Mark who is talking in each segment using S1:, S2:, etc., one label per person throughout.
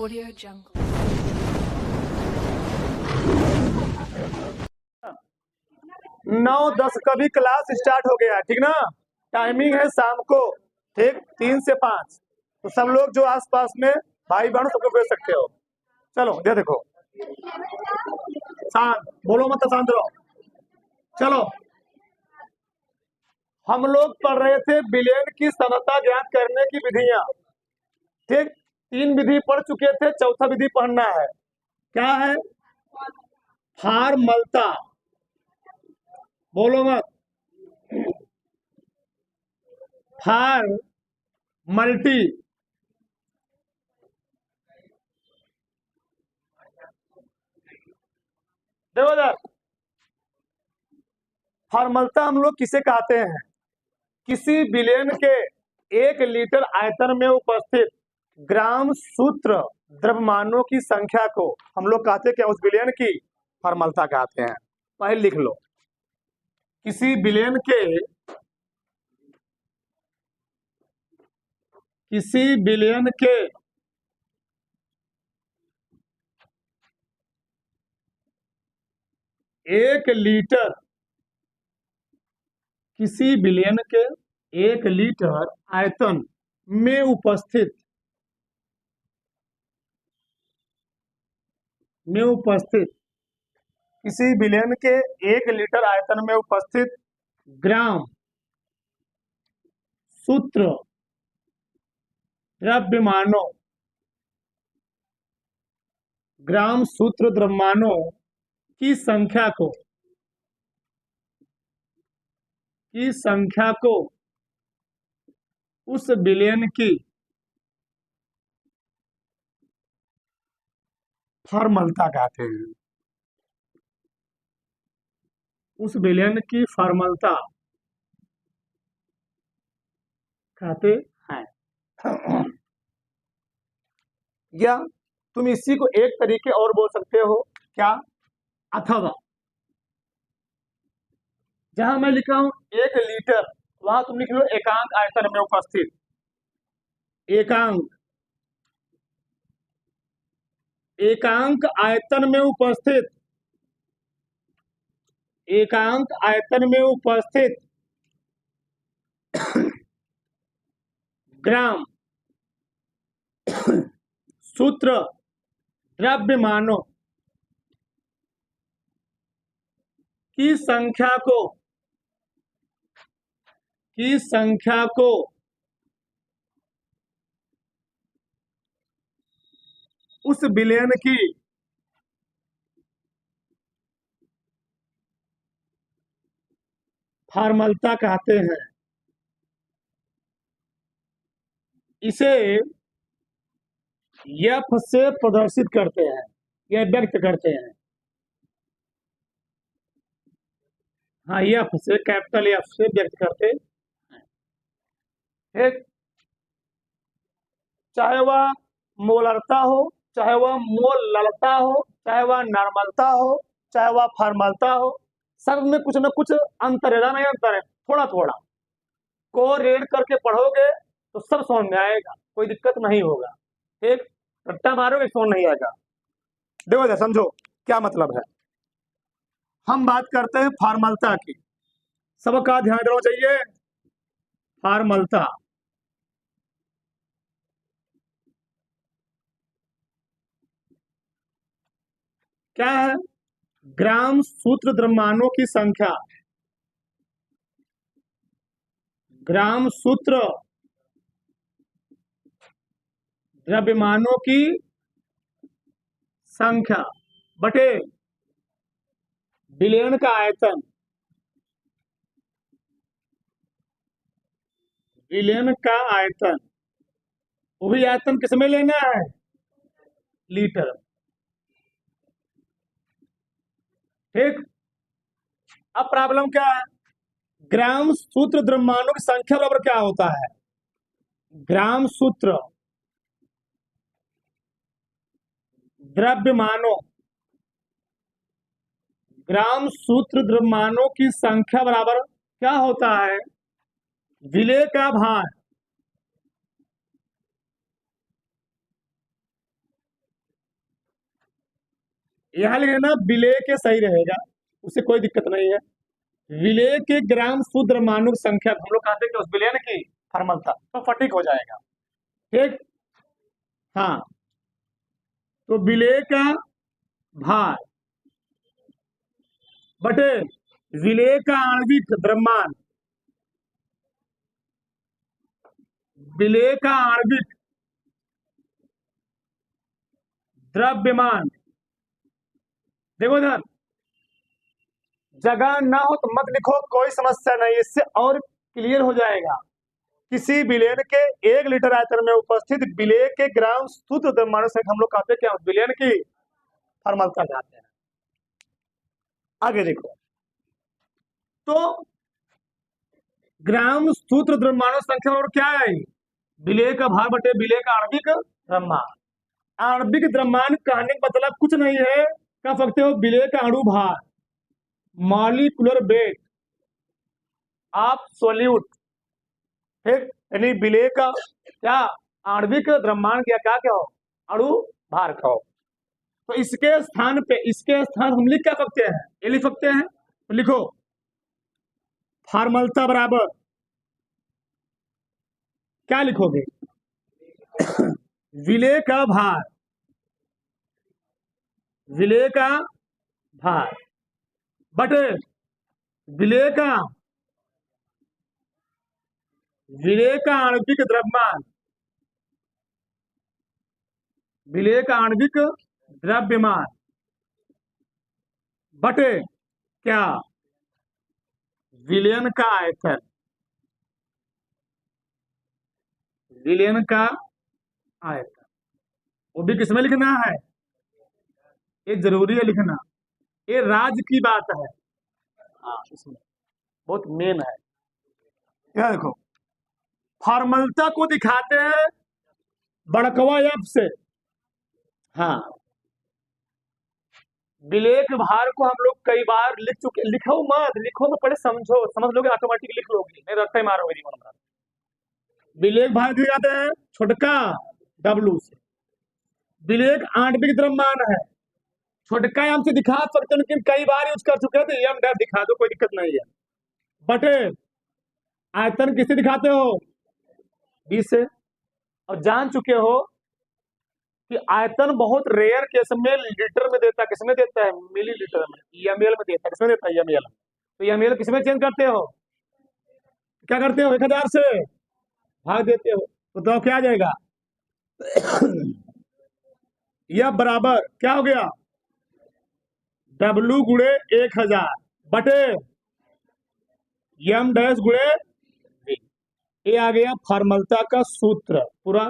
S1: Audio Jungle.
S2: 9:10 का भी class start हो गया, ठीक ना। टाइमिंग है शाम को, ठीक 3 से 5। तो सब लोग जो आसपास में भाई बहन सबको भेज सकते हो। चलो ये देखो, शांत बोलो मत, शांत रहो। चलो, हम लोग पढ़ रहे थे विलयन की समता ज्ञात करने की विधियां, ठीक। 3 विधि पढ़ चुके थे, चौथा विधि पढ़ना है। क्या है? फार्मलता, बोलो मत। फार्मल्टी, देखो इधर, फार्मलता हम लोग किसे कहते हैं? किसी विलयन के 1 लीटर आयतन में उपस्थित ग्राम सूत्र द्रव्यमानों की संख्या को हम लोग कहते हैं क्या? उस विलयन की फार्मलता कहते हैं। पहले लिख लो, किसी विलयन के 1 लीटर, किसी विलयन के 1 लीटर आयतन में उपस्थित किसी विलयन के 1 लीटर आयतन में उपस्थित ग्राम सूत्र द्रव्यमानों की संख्या को उस विलयन की फार्मलता कहते हैं। उस विलयन की फार्मलता कहते हैं। या तुम इसी को एक तरीके और बोल सकते हो, क्या? अथवा जहां मैं लिखा हूं 1 लीटर, वहां तुम लिख लो एकांक आयतन में उपस्थित। एकांक आयतन में उपस्थित ग्राम सूत्र द्रव्यमानों की संख्या को उस विलयन की फार्मलता कहते हैं। इसे एफ से प्रदर्शित करते हैं या व्यक्त करते हैं। हाँ, एफ से, कैपिटल एफ से व्यक्त करते हैं, ठीक। चाहे वह मोलरता हो, चाहे वह मोललता हो, चाहे वह नॉर्मलता हो, चाहे वह फार्मलता हो, सब में कुछ न कुछ अंतर है। नहीं अंतर है, थोड़ा थोड़ा को रेड करके पढ़ोगे तो सब समझ में आएगा, कोई दिक्कत नहीं होगा, ठीक। रट्टा मारोगे समझ नहीं आएगा। देखो समझो क्या मतलब है। हम बात करते हैं फार्मलता की, सबका ध्यान देना चाहिए। फार्मलता क्या है? ग्राम सूत्र द्रव्यमानों की संख्या, ग्राम सूत्र द्रव्यमानों की संख्या बटे विलयन का आयतन। विलयन का आयतन, वो भी आयतन किसमें लेना है? लीटर, ठीक। अब प्रॉब्लम क्या है? ग्राम सूत्र द्रव्यमानों की संख्या बराबर क्या होता है? ग्राम सूत्र द्रव्यमानों, ग्राम सूत्र द्रव्यमानों की संख्या बराबर क्या होता है? विलेय का भार, यहाँ लिखे ना विलेय के सही रहेगा, उससे कोई दिक्कत नहीं है। विलेय के ग्राम शुद्ध द्रव्यमानों की संख्या हम लोग कहते हैं कि उस विलयन की फॉर्मलता, तो फटीक हो जाएगा। ठीक, हाँ, तो विलेय का भार बटे विलेय का आणविक द्रव्यमान, विलेय का आणविक द्रव्यमान। देखो इधर जगह ना हो तो मत लिखो, कोई समस्या नहीं, इससे और क्लियर हो जाएगा। किसी विलयन के 1 लीटर आयतन में उपस्थित विलेय के ग्राम शुद्ध द्रव्यमानों से हम लोग कहते हैं क्या, विलयन की फॉर्मलता कहते हैं। आगे देखो, तो ग्राम शुद्ध द्रव्यमानों संख्या और क्या है, विलेय का भार बटे विलेय का आणविक द्रव्यमान। आणविक द्रव्यमान कहने का मतलब कुछ नहीं है, कह सकते हो विलेय का अणु भार, मॉलिक्यूलर वेट ऑफ सॉल्यूट। ठीक, यानी विलेय का क्या, आणविक द्रव्यमान क्या क्या क्या हो, अणु भार का हो। तो इसके स्थान पे, इसके स्थान हम लिख क्या सकते हैं, ये लिख सकते हैं, तो लिखो फॉर्मलता बराबर क्या लिखोगे विलेय का भार, विलेय का भार बटे विलेय का आणविक द्रव्यमान, विलेय का आणविक द्रव्यमान बटे क्या, विलयन का आयतन, विलयन का आयतन। वो भी किसमें लिखना है, ये जरूरी है लिखना, ये राज की बात है। हाँ, इसमें बहुत मेन है। क्या देखो, फॉर्मलता को दिखाते हैं बड़कवा एफ से। हाँ, विलेय के भार को हम लोग कई बार लिख चुके, लिखो मत, लिखो तो पहले समझो, समझ लोगे ऑटोमेटिक लिख लोगे, नहीं रट्टे मारोगे जीवन भर। विलेय भार दिखाते हैं छोटका डब्लू से, विलेय आणविक द्रव्यमान है, छोटका एम से दिखा सकते हो, लेकिन कई बार यूज कर चुके हैं, तो एम डैश दिखा दो, कोई दिक्कत नहीं है। बटे आयतन किससे दिखाते हो, 20 से, और जान चुके हो कि आयतन बहुत रेयर केस में लीटर में देता है, किसमें देता है, मिलीलीटर में, एमएल में देता है, किसमें देता है, एमएल। तो एमएल किसमें चेंज करते हो, क्या करते हो, 1000 से भाग देते हो, तो क्या आ जाएगा यह बराबर क्या हो गया, W गुणे 1000 बटे एम डैश गुणे V। ये आ गया फॉर्मलता का सूत्र पूरा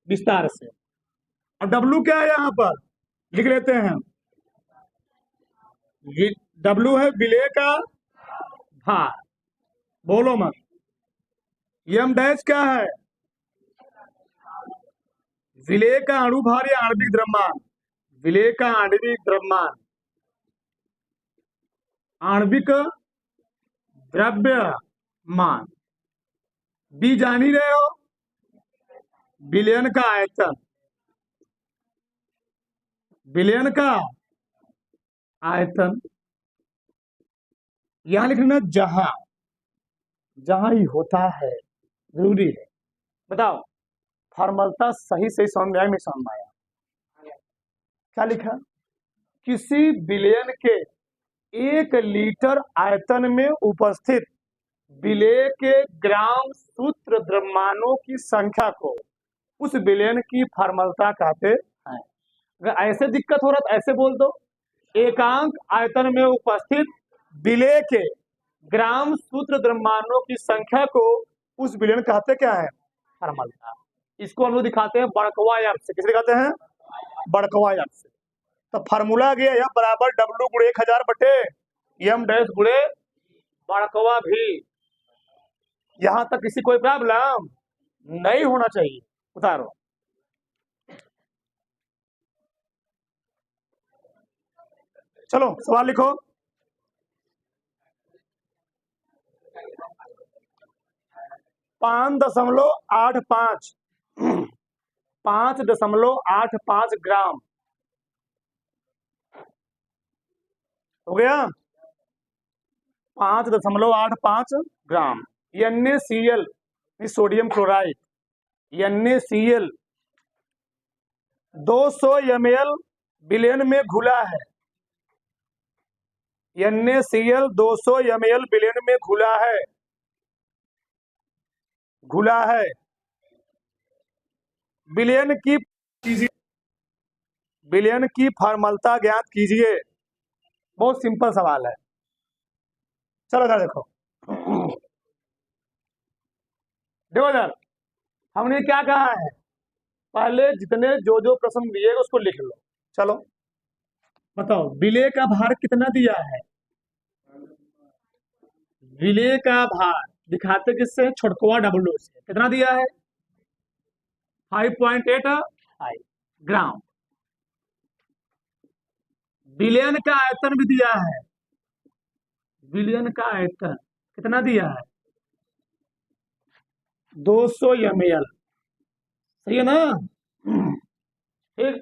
S2: विस्तार से। और W क्या है, यहां पर लिख लेते हैं, W है विलेय का भार, बोलो मत। एम डैश क्या है, विलेय का अणु भार या आणविक द्रव्यमान, विलेय का आणविक द्रव्यमान, आणविक द्रव्यमान। बी जान ही रहे हो, विलयन का आयतन, विलयन का आयतन। यहां लिखना जहां, जहां ही होता है, जरूरी है। बताओ फॉर्मलता सही सही समझ में आया, नहीं समझ में आया, क्या लिखा, किसी विलयन के 1 लीटर आयतन में उपस्थित विलेय के ग्राम सूत्र द्रव्यमानों की संख्या को उस विलयन की फॉर्मलता कहते हैं। अगर ऐसे दिक्कत हो रहा तो ऐसे बोल दो, एकांक आयतन में उपस्थित विलेय के ग्राम सूत्र द्रव्यमानों की संख्या को उस विलयन कहते क्या है, फॉर्मलता। इसको हम लोग दिखाते हैं बड़कवा एफ से, किसे दिखाते हैं, बड़कवा एफ से। तो फार्मूला गया यह बराबर W गुणे 1000 बटे एम डैश गुणे बड़कवा भी। यहां तक किसी कोई प्रॉब्लम नहीं होना चाहिए, उतारो। चलो सवाल लिखो। पांच दशमलव 5.85 ग्राम हो गया 5.85 ग्राम। NaCl sodium chloride, NaCl 200 ml विलयन में घुला है। NaCl 200 ml विलयन में घुला है, घुला है। विलयन की विलयन की फॉर्मलता ज्ञात कीजिए। बहुत सिंपल सवाल है। चलो इधर देखो, देखो इधर हमने क्या कहा है, पहले जितने जो जो प्रश्न दिए उसको लिख लो। चलो बताओ, विलेय का भार कितना दिया है? विलेय का भार दिखाते किससे? छोटकुआ डब्लू से। कितना दिया है? 5.85 ग्राम। विलयन का आयतन भी दिया है। विलयन का आयतन कितना दिया है? 200 ml। सही है ना? ठीक,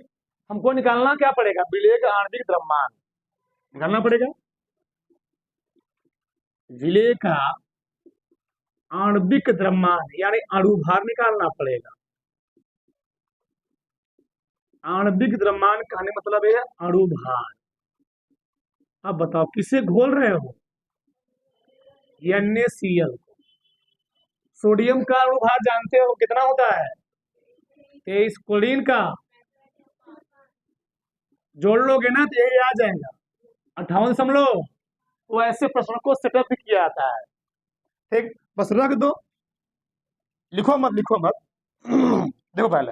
S2: हमको निकालना क्या पड़ेगा? विलेय का आणविक द्रव्यमान निकालना पड़ेगा। विलेय का आणविक द्रव्यमान यानी अणुभार निकालना पड़ेगा। आणविक द्रव्यमान कहने मतलब है अणुभार। अब बताओ किसे घोल रहे हो? NaCl को। सोडियम का अणुभार जानते हो कितना होता है? 23। क्लोरीन का जोड़ लोगे ना तो यही आ जाएगा 58। वो ऐसे प्रश्नों को सेटअप भी किया जाता है। ठीक, बस रख दो, लिखो मत, लिखो मत। देखो पहले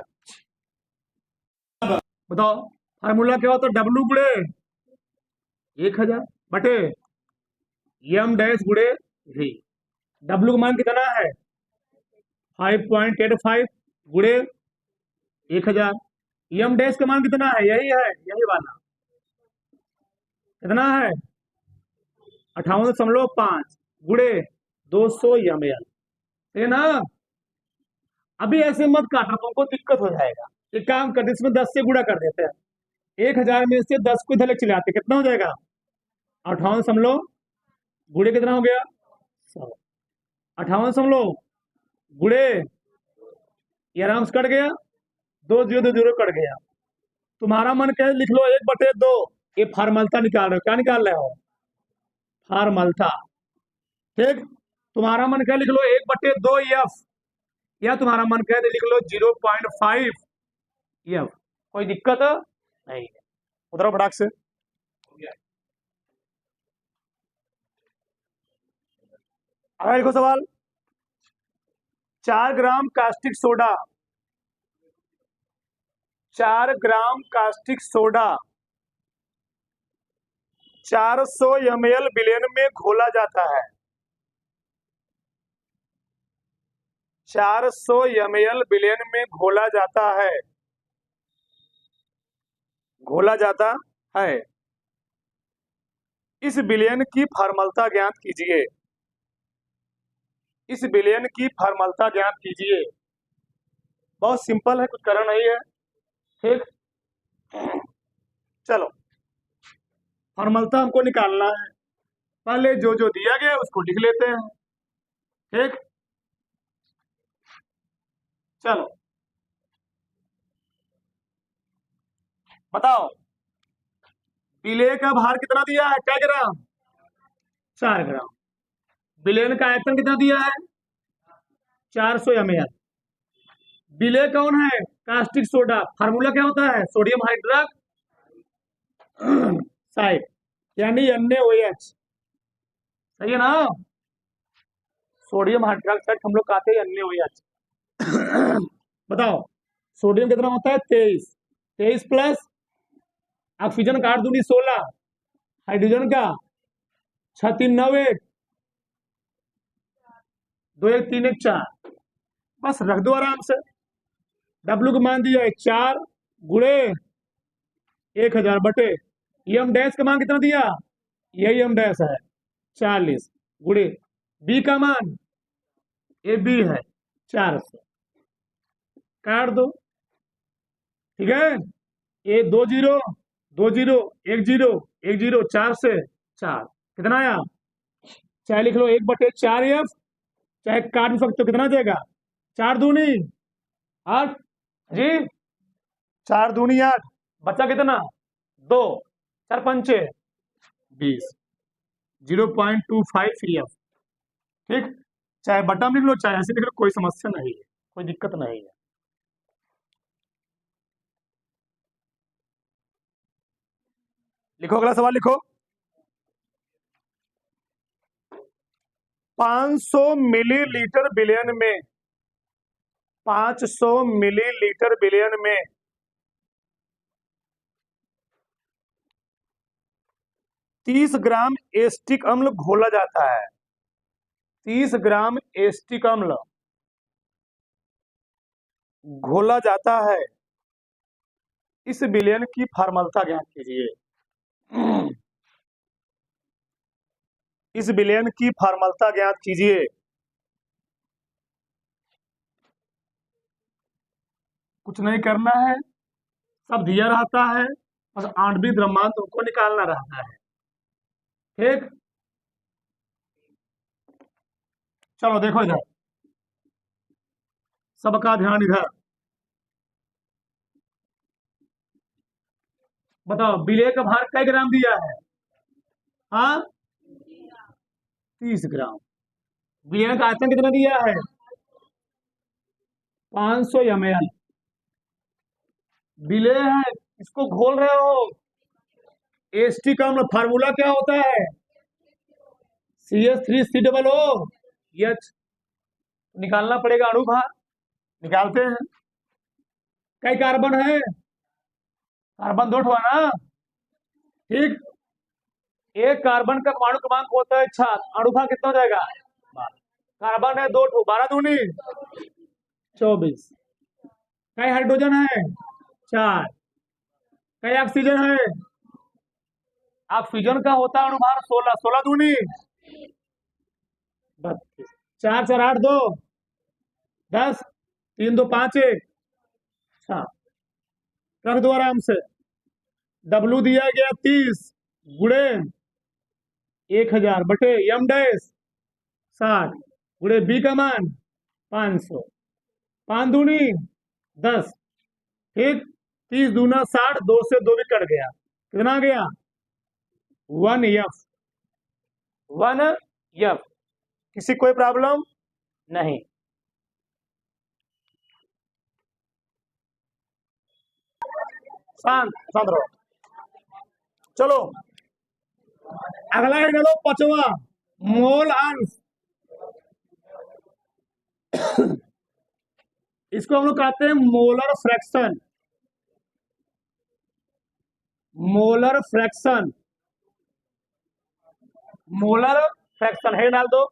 S2: बताओ फार्मूला क्या होता है? W गुणे 1000 बटे M डैश गुणे V। W का मान कितना है? 5.85 गुणे 1000। M डैश का मान कितना है? यही है, यही वाला। कितना है? 58.5 गुणे 200 ml। है ना? अभी ऐसे मत काटना, तुमको दिक्कत हो जाएगा। एक काम करते, इसमें 10 से गुणा कर देते हैं। 1000 में से 10 को इधर ले चले आते, कितना हो जाएगा? 58 गुणे कितना हो गया? 100। 58 गुणे, ये आराम से कट गया, 2 0 2 0 कट गया। तुम्हारा मन कहे लिख लो 1/2। ये फार्मलता निकाल रहे हो। क्या निकाल रहे हो? फार्मलता। ठीक, तुम्हारा मन कहे लिख लो 1/2 F, या तुम्हारा मन कहे तो लिख लो 0.5 F। कोई दिक्कत नहीं है। उधर फटाक से। अगर लिखो सवाल, 4 ग्राम कास्टिक सोडा, 4 ग्राम कास्टिक सोडा 400 ml विलयन में घोला जाता है। 400 ml विलयन में घोला जाता है, घोला जाता है। इस विलयन की फॉर्मलता ज्ञात कीजिए। इस विलयन की फॉर्मलता ज्ञात कीजिए। बहुत सिंपल है, कुछ करना नहीं है। ठीक, चलो फॉर्मलता हमको निकालना है। पहले जो जो दिया गया उसको लिख लेते हैं। ठीक, चलो बताओ, विलेय का भार कितना दिया है? क्या ग्राम? 4 ग्राम। विलयन का आयतन कितना दिया है? 400 ml। विलेय कौन है? Caustic soda. फार्मूला क्या होता है? सोडियम हाइड्रोक्साइड यानी NaOH। सही है ना? सोडियम हाइड्रोक्साइड हम लोग कहते हैं NaOH। बताओ सोडियम कितना होता है? 23। 23 प्लस ऑक्सीजन का 8 दूनी 16, हाइड्रोजन का 6 3 9 1 2 1 3 1 4। बस रख दो आराम से। W का मान दिया है 4 गुणे 1000 बटे M डैश का मान कितना दिया? यही M डैश है 40 गुणे B का मान, ये B है 400। काट दो। ठीक है, ये 2 0 2 0 1 0 1 0 4 से 4। कितना आया? चाहे लिख लो 1/4F, चाहे काट भी सकते हो। कितना देगा? 4 दूनी 8 जी, 4 दूनी 8, बचा कितना? 2, 4 पंचे 20, 0.25F। ठीक, चाहे बटन लिख लो चाहे ऐसे लिख लो, कोई समस्या नहीं है, कोई दिक्कत नहीं है। लिखो, अगला सवाल लिखो। 500 मिलीलीटर बिलियन में, 500 मिलीलीटर बिलियन में 30 ग्राम एस्टिक अम्ल घोला जाता है। 30 ग्राम एस्टिक अम्ल घोला जाता है। इस विलयन की फॉर्मूला ज्ञात कीजिए। इस विलयन की फॉर्मूला ज्ञात कीजिए। कुछ नहीं करना है, सब दिया रहता है, बस आणविक द्रव्यमान तुमको निकालना रहता है। ठीक, चलो देखो इधर, सबका ध्यान इधर। बताओ विलय का भार कई ग्राम दिया है? हाँ, 30 ग्राम। विलय का आयतन कितना दिया है? 500 ml। विलय है, इसको घोल रहे हो। एस्टिक अम्ल फार्मूला क्या होता है? CH3COOH। निकालना पड़ेगा अणुभार, निकालते हैं। कई कार्बन है? कार्बन 2 हुआ ना। ठीक, एक कार्बन का परमाणु क्रमांक होता है 7, अणुभार कितना हो जाएगा? 12। कार्बन है 2, 12 दूनी 24। कई हाइड्रोजन है? 4। कई ऑक्सीजन है? ऑक्सीजन का होता है अणुभार 16, 16 दूनी 32। 4 4 8 2 10, 3 2 5 1 7। रख दो आराम से। W दिया गया 30 गुणे 1000 बटे m डैश 60 गुणे B का मान 500। 5 दूनी 10। ठीक, 30 दूना 60, 2 से 2 भी कट गया। कितना आ गया? 1F। 1F। किसी कोई प्रॉब्लम नहीं? शांत शांत रहो। चलो अगला है, चलो 5वां, मोल अंश। इसको हम लोग कहते हैं molar fraction. Molar fraction, molar fraction है, डाल दो।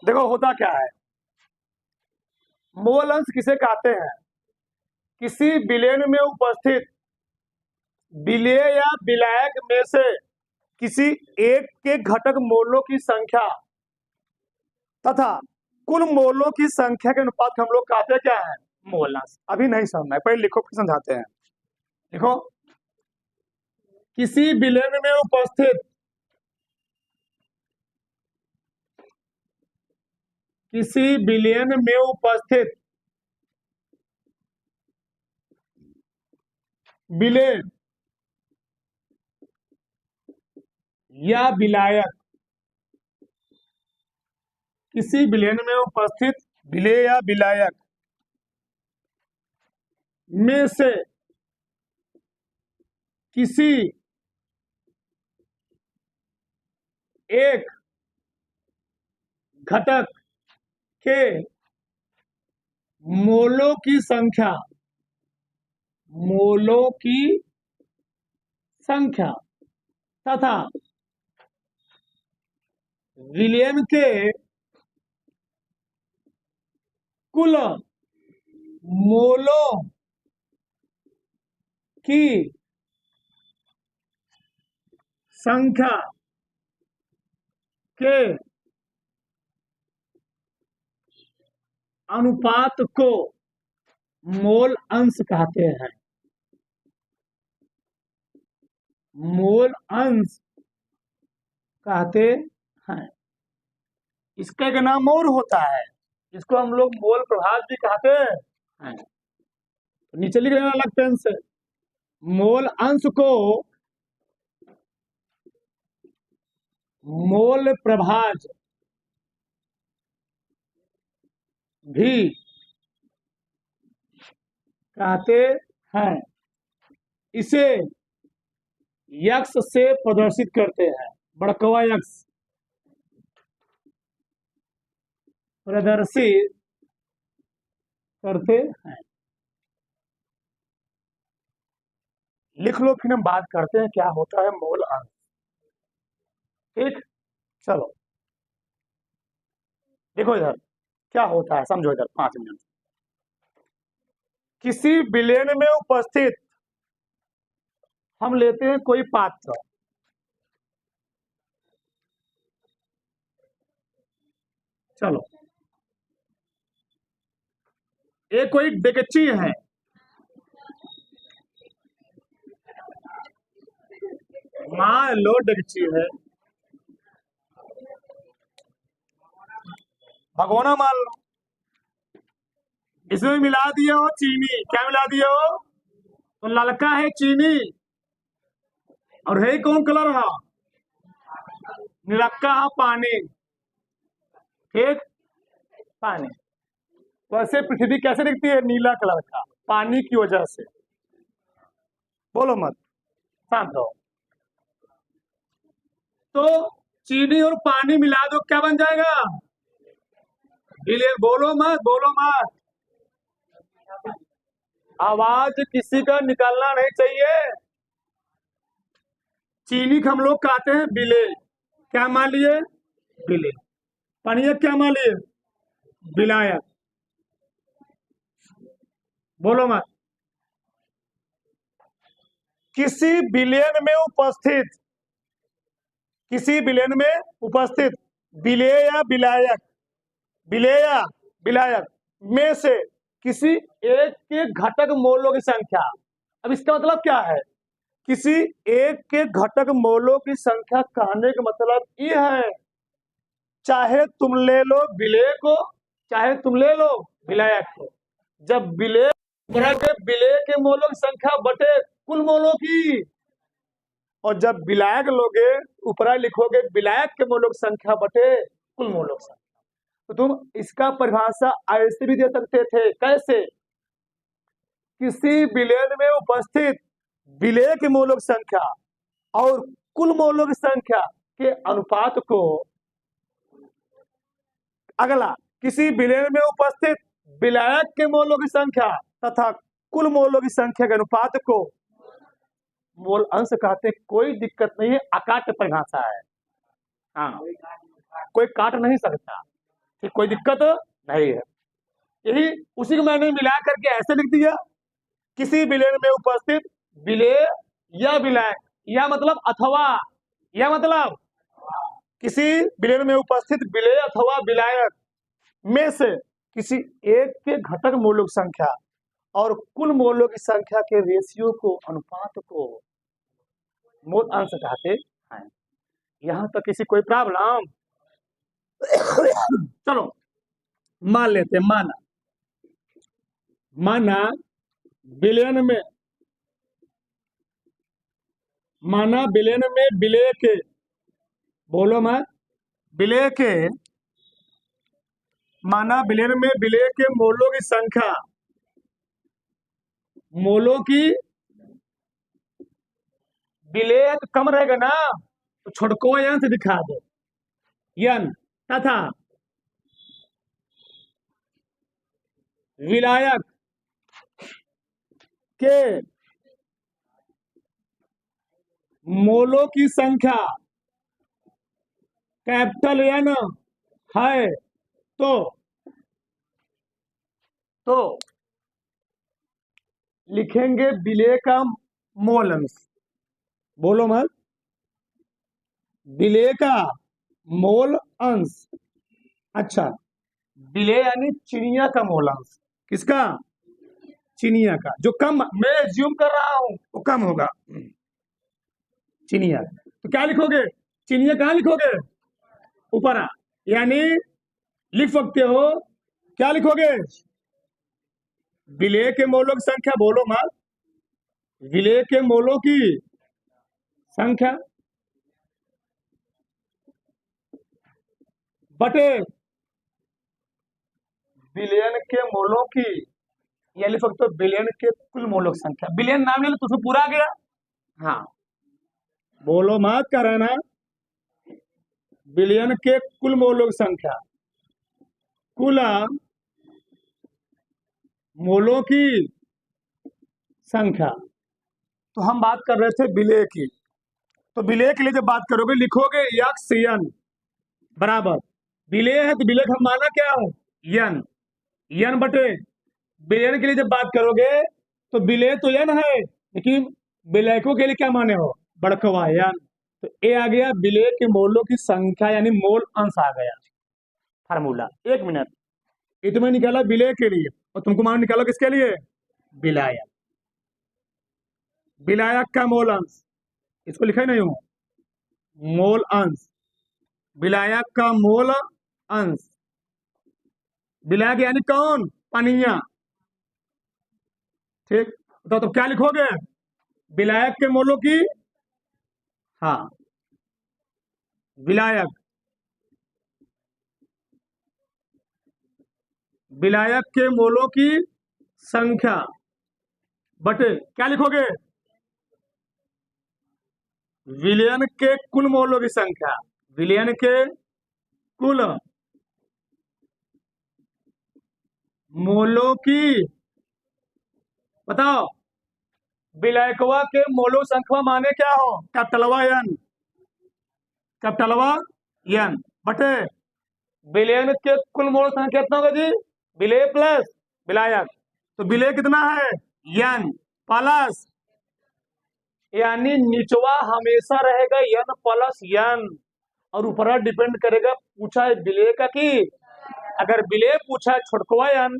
S2: देखो होता क्या है, मोल अंश किसे कहते हैं? किसी विलयन में उपस्थित विलेय या विलायक में से किसी एक के घटक मोलों की संख्या तथा कुल मोलों की संख्या के अनुपात को हम लोग कहते हैं क्या है? मोल अंश। अभी नहीं समझना है, पहले लिखो फिर समझाते हैं। देखो, किसी विलयन में उपस्थित, किसी विलयन में उपस्थित विलेय या विलायक, किसी विलयन में उपस्थित विलेय या विलायक में से किसी एक घटक के मोलों की संख्या, मोलों की संख्या तथा विलयन के कुल मोलों की संख्या के अनुपात को मोल अंश कहते हैं। मोल अंश कहते हैं। इसका एक नाम और होता है, इसको हम लोग मोल प्रभाव भी कहते हैं। तो नीचे लिख लेना अलग पेन से। मोल अंश को मोल प्रभाज भी कहते हैं। इसे यक्स से प्रदर्शित करते हैं। बड़कवा यक्स प्रदर्शित करते हैं। लिख लो, फिर हम बात करते हैं क्या होता है मोल अंश। ठीक, चलो देखो इधर क्या होता है, समझो इधर 5 मिनट। किसी विलेन में उपस्थित, हम लेते हैं कोई पात्र, चलो ये कोई डेगची है, मान लो डेगची है, भगोना मान लो, इसमें मिला दिए हो चीनी। क्या मिला दिए हो? तो ललका है चीनी, और है कौन कलर है? निलक्का है पानी। ठीक, पानी। वैसे पृथ्वी कैसे दिखती है? नीला कलर का, पानी की वजह से। बोलो मत, शांत रहो। तो चीनी और पानी मिला दो, क्या बन जाएगा? बोलो मत, बोलो मत, आवाज किसी का निकलना नहीं चाहिए। चीनी को हम लोग कहते हैं बिले, क्या मान लिए? बिले। पानी क्या मान लिए? विलायक। बोलो मत। किसी विलेन में उपस्थित, किसी विलेन में उपस्थित विलेय या विलायक, विलेय या विलायक में से किसी एक के घटक मोलों की संख्या। अब इसका मतलब क्या है? किसी एक के घटक मोलों की संख्या कहने का मतलब ये है, चाहे तुम ले लो विलेय को, चाहे तुम ले लो विलायक को, जब विलेय के विलेय के मोलों की संख्या बटे कुल मोलों की, और जब विलायक लोगे ऊपरा लिखोगे विलायक के मोलों की संख्या बटे कुल मोलों की संख्या। तो तुम इसका परिभाषा ऐसे भी दे सकते थे, कैसे? किसी विलेन में उपस्थित विलेय के मोलों की संख्या और कुल मोलों की संख्या के अनुपात को, अगला किसी विलेन में उपस्थित विलायक के मोलों की संख्या तथा कुल मोलों की संख्या के अनुपात को मोल अंश कहते। कोई दिक्कत नहीं है, अकाट्य परिभाषा है। हाँ, कोई काट नहीं सकता, ठीक, कोई दिक्कत नहीं है। यही उसी को मैंने मिला करके ऐसे लिख दिया, किसी विलेन में उपस्थित विलेय या विलायक, या मतलब अथवा, या मतलब किसी विलेन में उपस्थित विलेय अथवा विलायक में से किसी एक के घटक मोलों की संख्या और कुल मोलों की संख्या के रेशियो को, अनुपात को मोल अंश कहते हैं। यहां तक किसी कोई प्रॉब्लम? चलो मान लेते, माना विलेन में, माना विलेन में विलेय के, बोलो मत, विलेय के, माना विलेन में विलेय के मोलों की संख्या, मोलों की, विलेय तो कम रहेगा ना, तो छोटको यन से दिखा दो, यन, तथा विलायक के मोलों की संख्या कैपिटल एन है, तो लिखेंगे विलेय का मोल अंश। बोलो मत, विलेय का मोल अंश। अच्छा, विलेय यानी चिनिया का मोल अंश। किसका? चिनिया का। जो कम, मैं एज्यूम कर रहा हूं वो कम होगा। चिनिया। तो क्या लिखोगे, चिनिया कहाँ लिखोगे, ऊपर आ, यानी लिख सकते हो, क्या लिखोगे, विलेय के मोलों की संख्या, बोलो मत, विलेय के मोलों की संख्या बटे बिलियन के मोलों की, या लिख सकते हो बिलियन के कुल मोलों की संख्या। बिलियन नाम ले लो तो उसमें पूरा आ गया। हाँ, बोलो मत कर रहे ना, बिलियन के कुल मोलों की संख्या, कुल मोलों की संख्या। तो हम बात कर रहे थे विलेय की, तो विलेय के लिए जब बात करोगे लिखोगे यक्स यन बराबर, विलेय है तो विलेय का हम माना क्या हो, यन, यन बटे विलयन के लिए जब बात करोगे तो विलेय तो यन है, लेकिन विलयकों के लिए क्या माने हो, बड़कवा यन। तो ए आ गया विलेय के मोलों की संख्या, यानी मोल अंश आ गया फार्मूला। एक मिनट, ये तुम्हें निकाला विलेय के लिए और तुमको मान निकालो किसके लिए, विलायक, विलायक का मोल अंश, इसको लिखा ही नहीं हूं, मोल अंश, विलायक का मोल अंश, विलायक यानी कौन, पनिया। ठीक, तो क्या लिखोगे, विलायक के मोलों की, हाँ, विलायक, विलायक के मोलों की संख्या बटे क्या लिखोगे, विलयन के कुल मोलों की संख्या, विलयन के कुल मोलों की, बताओ, विलायकवा के मोलों की संख्या माने क्या हो, कैपिटलवा एन, कैपिटलवा एन बटे विलयन के कुल मोल संख्या कितना होगा जी, विलेय प्लस विलायक, तो विलेय कितना है, एन प्लस, यानी निचवा हमेशा रहेगा एन प्लस एन, और ऊपर डिपेंड करेगा पूछा है विलेय का की, अगर विलेय पूछा है छोटकवा एन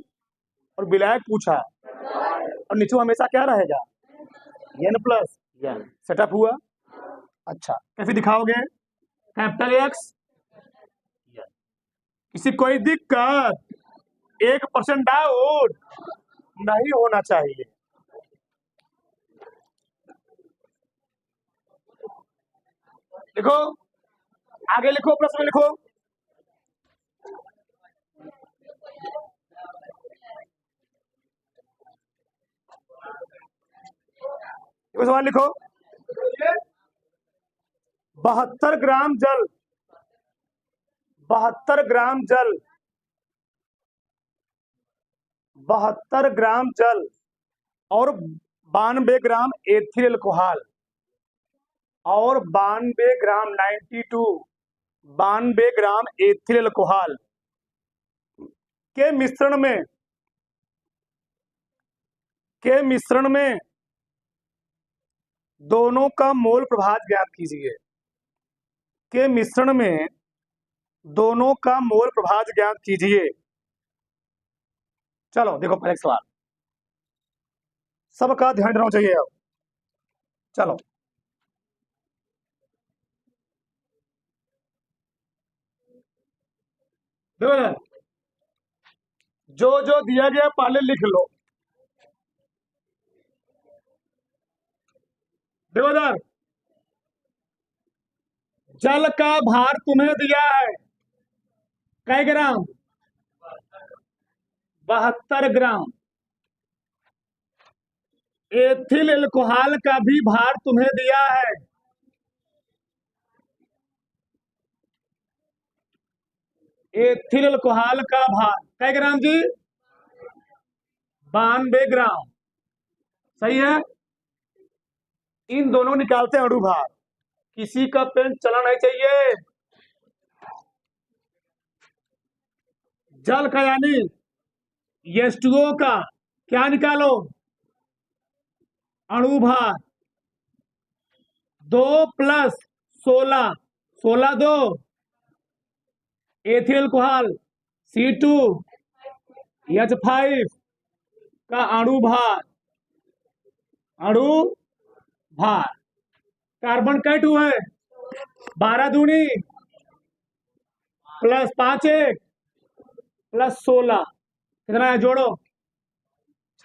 S2: और विलायक पूछा और निचवा हमेशा क्या रहेगा, एन प्लस एन। सेटअप हुआ। अच्छा, कैसे दिखाओगे, कैपिटल एक्स, किसी कोई दिक्कत, 1% डाउट नहीं होना चाहिए। लिखो, आगे लिखो, प्रश्न लिखो, सवाल लिखो, 72 ग्राम जल, 72 ग्राम जल, 72 ग्राम जल और 92 ग्राम एथिल अल्कोहल, और 92 ग्राम 92 92 ग्राम एथिल अल्कोहल के मिश्रण में, के मिश्रण में दोनों का मोल प्रभाव ज्ञात कीजिए, के मिश्रण में दोनों का मोल प्रभाव ज्ञात कीजिए। चलो देखो पहले सवाल, सबका ध्यान रखना चाहिए अब। चलो, देखो जो जो दिया गया पहले लिख लो। देखो इधर, जल का भार तुम्हें दिया है कै ग्राम, 72 ग्राम, एथिल अल्कोहल का भी भार तुम्हें दिया है, एथिल अल्कोहल का भार कै ग्राम जी, 92 ग्राम, सही है। इन दोनों निकालते हैं अणु भार, किसी का पेन चला नहीं चाहिए। जल का यानी H2O का क्या निकालो, अणु भार, 2 + 16, 16 2 एथिल अल्कोहल C2H5 का अणु भार, अणु भार कार्बन का 2 है, 12 दूनी प्लस 5 1 प्लस 16, कितना है जोड़ो,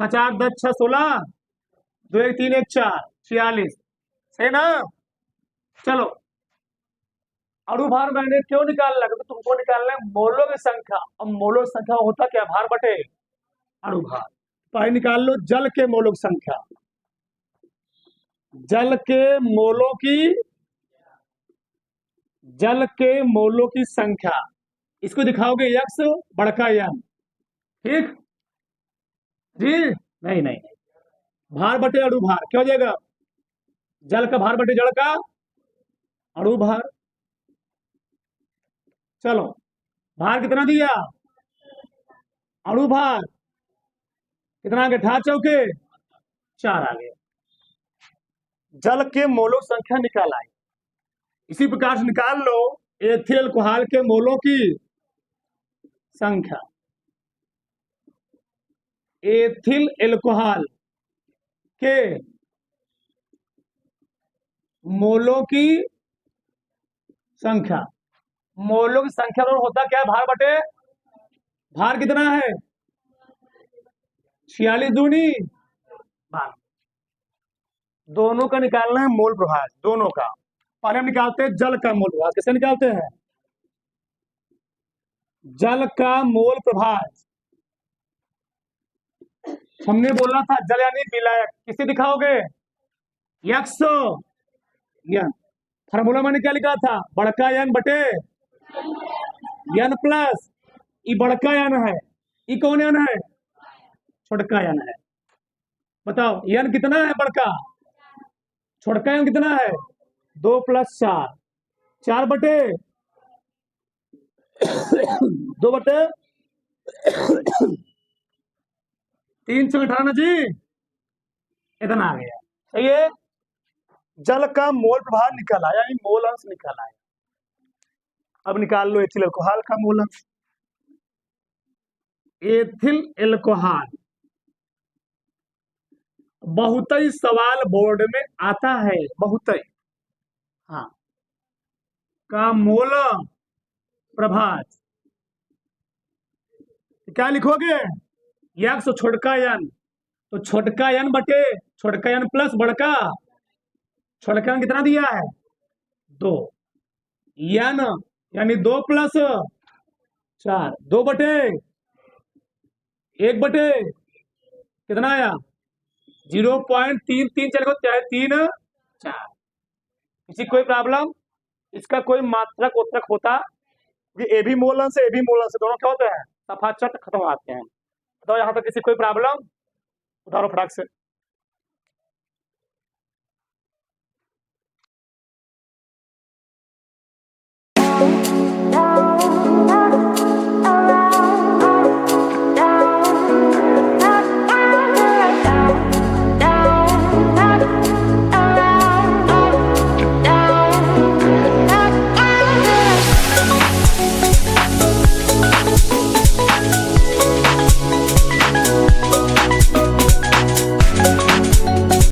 S2: 6 4 10 6 16, 2 1 3 1 4 46, सही ना। चलो अणुभार मैंने क्यों निकाल लगा, तो तुमको निकालना है मोलों की संख्या, अब मोलों की संख्या होता क्या, भार बटे अणुभार। पहले निकाल लो जल के मोलों की संख्या, जल के मोलों की, जल के मोलों की संख्या, इसको दिखाओगे यक्स बड़का यन, ठीक जी, नहीं नहीं नहीं, भार बटे अणुभार क्या हो जाएगा, जल का भार बटे जड़ का अणुभार। चलो भार कितना दिया, अणुभार कितना आ गया, 8 चौके 4 आ गया, जल के मोलों की संख्या निकाल आई। इसी प्रकार से निकाल लो एथिल अल्कोहल के मोलों की संख्या, एथिल अल्कोहल के मोलों की संख्या, मोलों की संख्या तो होता क्या है, भार बटे, भार कितना है 46 दूनी भार, दोनों का निकालना है मोल प्रभार, दोनों का। पहले हम निकालते हैं जल का मोल प्रभार, कैसे निकालते हैं, जल का मोल प्रभार, हमने बोला था जल यानी विलायक, किसे दिखाओगे, यक्स यन, फार्मूला मैंने क्या लिखा था, बड़का यन बटे यन प्लस ई बड़का यन है, ई कौन यन है, छोटका यन है। बताओ यन कितना है बड़का, छोटका यन कितना है, 2 + 4, 4 बटे 2 बटे 3 से 18 जी, इतना आ गया, सही है। जल का मोल प्रभार निकल आया, यानी मोल अंश निकल आया। अब निकाल लो एथिल अल्कोहल का मोल अंश, एथिल अल्कोहल, बहुत ही सवाल बोर्ड में आता है, बहुत ही, हाँ, का मोल प्रभार क्या लिखोगे, यक्स छोटका यन, तो छोटका यन बटे छोटका यन प्लस बड़का, छोटका यन कितना दिया है 2, यन यानी 2 + 4, 2 बटे 1 बटे कितना आया 0.33, चलेगा 3 4, किसी कोई प्रॉब्लम, इसका कोई मात्रक उत्तरक होता, ए भी मोल अंश, ए भी मोल अंश, दोनों क्या होते हैं सफा चट खत्म आते हैं। तो यहाँ तक किसी कोई प्रॉब्लम, उतारो फटाक से।